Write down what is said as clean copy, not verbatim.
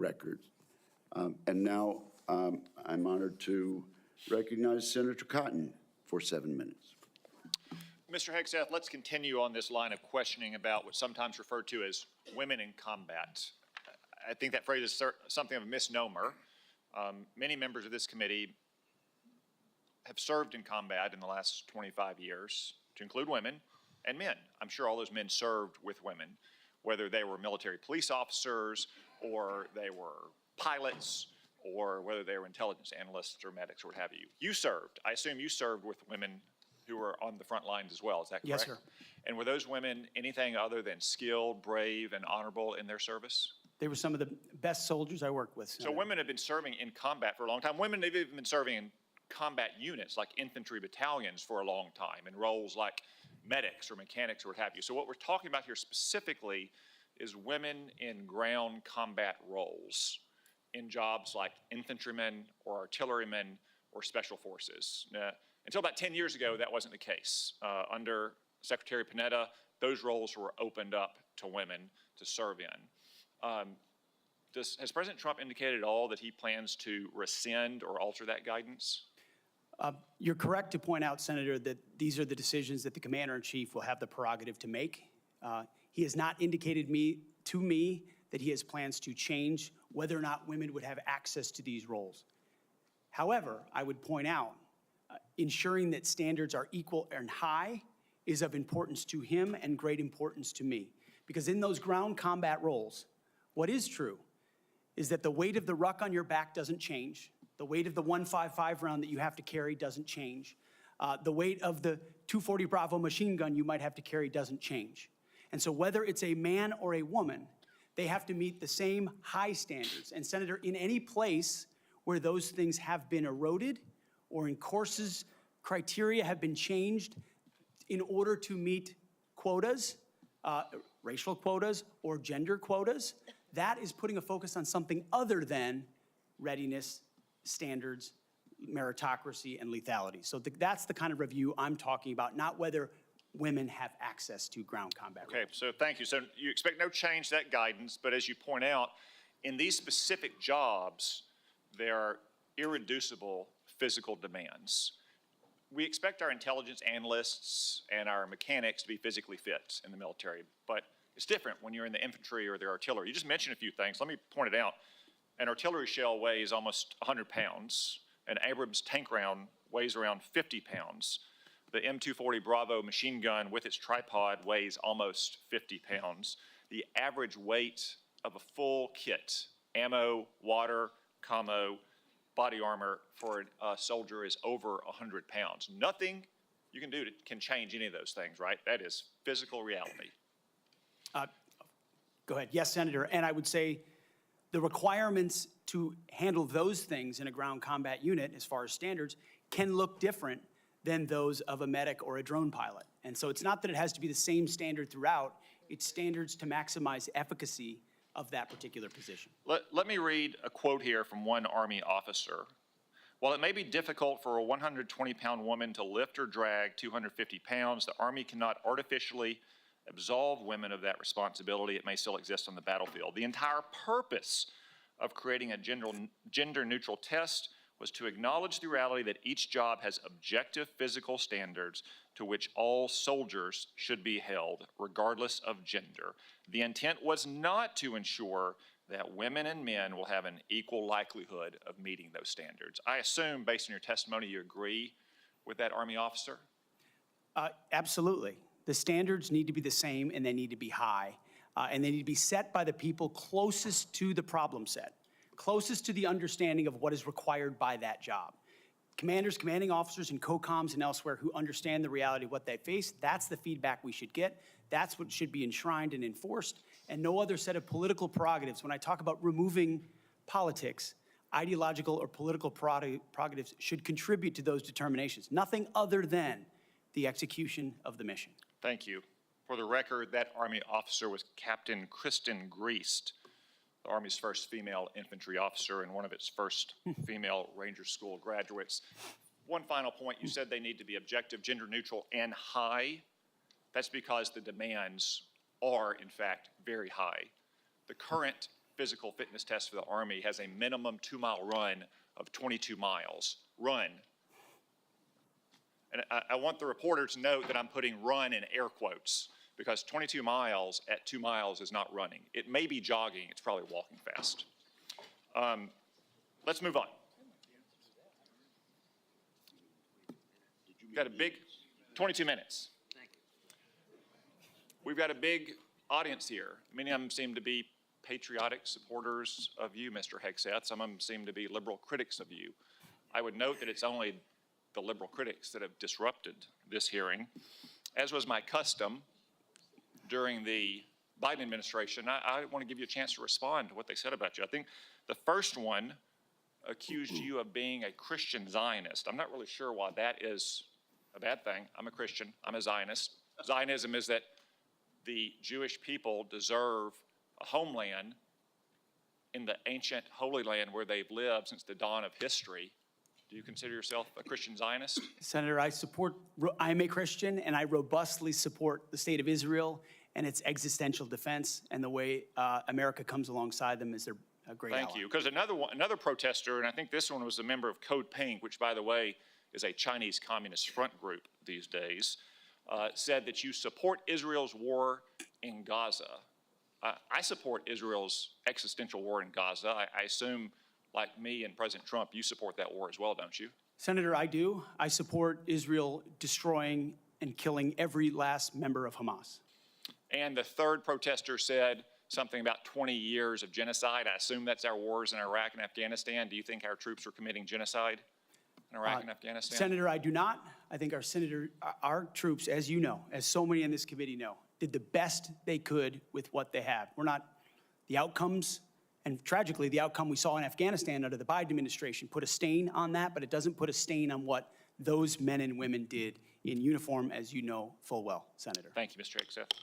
record. And now I'm honored to recognize Senator Cotton for 7 minutes. Mr. Hegseth, let's continue on this line of questioning about what's sometimes referred to as women in combat. I think that phrase is something of a misnomer. Many members of this committee have served in combat in the last 25 years, to include women and men. I'm sure all those men served with women, whether they were military police officers or they were pilots or whether they were intelligence analysts or medics or what have you. You served. I assume you served with women who were on the front lines as well. Is that correct? Yes, sir. And were those women anything other than skilled, brave, and honorable in their service? They were some of the best soldiers I worked with. So women have been serving in combat for a long time. Women have even been serving in combat units like infantry battalions for a long time in roles like medics or mechanics or what have you. So what we're talking about here specifically is women in ground combat roles in jobs like infantrymen or artillerymen or special forces. Until about 10 years ago, that wasn't the case. Under Secretary Panetta, those roles were opened up to women to serve in. Has President Trump indicated at all that he plans to rescind or alter that guidance? You're correct to point out, Senator, that these are the decisions that the Commander-in-Chief will have the prerogative to make. He has not indicated to me that he has plans to change whether or not women would have access to these roles. However, I would point out, ensuring that standards are equal and high is of importance to him and great importance to me. Because in those ground combat roles, what is true is that the weight of the ruck on your back doesn't change. The weight of the 155 round that you have to carry doesn't change. The weight of the 240 Bravo machine gun you might have to carry doesn't change. And so whether it's a man or a woman, they have to meet the same high standards. And Senator, in any place where those things have been eroded or in courses, criteria have been changed in order to meet quotas, racial quotas or gender quotas, that is putting a focus on something other than readiness, standards, meritocracy, and lethality. So that's the kind of review I'm talking about, not whether women have access to ground combat roles. Okay, so thank you. So you expect no change to that guidance, but as you point out, in these specific jobs, there are irreducible physical demands. We expect our intelligence analysts and our mechanics to be physically fit in the military, but it's different when you're in the infantry or the artillery. You just mentioned a few things. Let me point it out. An artillery shell weighs almost 100 pounds. An Abrams tank round weighs around 50 pounds. The M240 Bravo machine gun with its tripod weighs almost 50 pounds. The average weight of a full kit, ammo, water, commo, body armor for a soldier is over 100 pounds. Nothing you can do can change any of those things, right? That is physical reality. Go ahead. Yes, Senator. And I would say the requirements to handle those things in a ground combat unit, as far as standards, can look different than those of a medic or a drone pilot. And so it's not that it has to be the same standard throughout. It's standards to maximize efficacy of that particular position. Let me read a quote here from one Army officer. While it may be difficult for a 120-pound woman to lift or drag 250 pounds, the Army cannot artificially absolve women of that responsibility. It may still exist on the battlefield. The entire purpose of creating a gender-neutral test was to acknowledge the reality that each job has objective physical standards to which all soldiers should be held, regardless of gender. The intent was not to ensure that women and men will have an equal likelihood of meeting those standards. I assume, based on your testimony, you agree with that Army officer? Absolutely. The standards need to be the same, and they need to be high, and they need to be set by the people closest to the problem set, closest to the understanding of what is required by that job. Commanders, commanding officers, and COCOMs and elsewhere who understand the reality of what they face, that's the feedback we should get. That's what should be enshrined and enforced, and no other set of political prerogatives. When I talk about removing politics, ideological or political prerogatives should contribute to those determinations, nothing other than the execution of the mission. Thank you. For the record, that Army officer was Captain Kristen Griest, the Army's first female infantry officer and one of its first female Ranger School graduates. One final point, you said they need to be objective, gender neutral, and high. That's because the demands are, in fact, very high. The current physical fitness test for the Army has a minimum 2-mile run of 22 miles. Run. And I want the reporter to note that I'm putting run in air quotes, because 22 miles at 2 miles is not running. It may be jogging, it's probably walking fast. Let's move on. Got a big, 22 minutes. We've got a big audience here. Many of them seem to be patriotic supporters of you, Mr. Hegseth. Some of them seem to be liberal critics of you. I would note that it's only the liberal critics that have disrupted this hearing. As was my custom during the Biden administration, I want to give you a chance to respond to what they said about you. I think the first one accused you of being a Christian Zionist. I'm not really sure why that is a bad thing. I'm a Christian. I'm a Zionist. Zionism is that the Jewish people deserve a homeland in the ancient Holy Land where they've lived since the dawn of history. Do you consider yourself a Christian Zionist? Senator, I'm a Christian, and I robustly support the state of Israel and its existential defense, and the way America comes alongside them as their great ally. Thank you. Because another protester, and I think this one was a member of Code Pink, which, by the way, is a Chinese Communist front group these days, said that you support Israel's war in Gaza. I support Israel's existential war in Gaza. I assume, like me and President Trump, you support that war as well, don't you? Senator, I do. I support Israel destroying and killing every last member of Hamas. And the third protester said something about 20 years of genocide. I assume that's our wars in Iraq and Afghanistan. Do you think our troops are committing genocide in Iraq and Afghanistan? Senator, I do not. I think our troops, as you know, as so many in this committee know, did the best they could with what they had. We're not, the outcomes, and tragically, the outcome we saw in Afghanistan under the Biden administration put a stain on that, but it doesn't put a stain on what those men and women did in uniform, as you know full well, Senator. Thank you, Mr. Hegseth.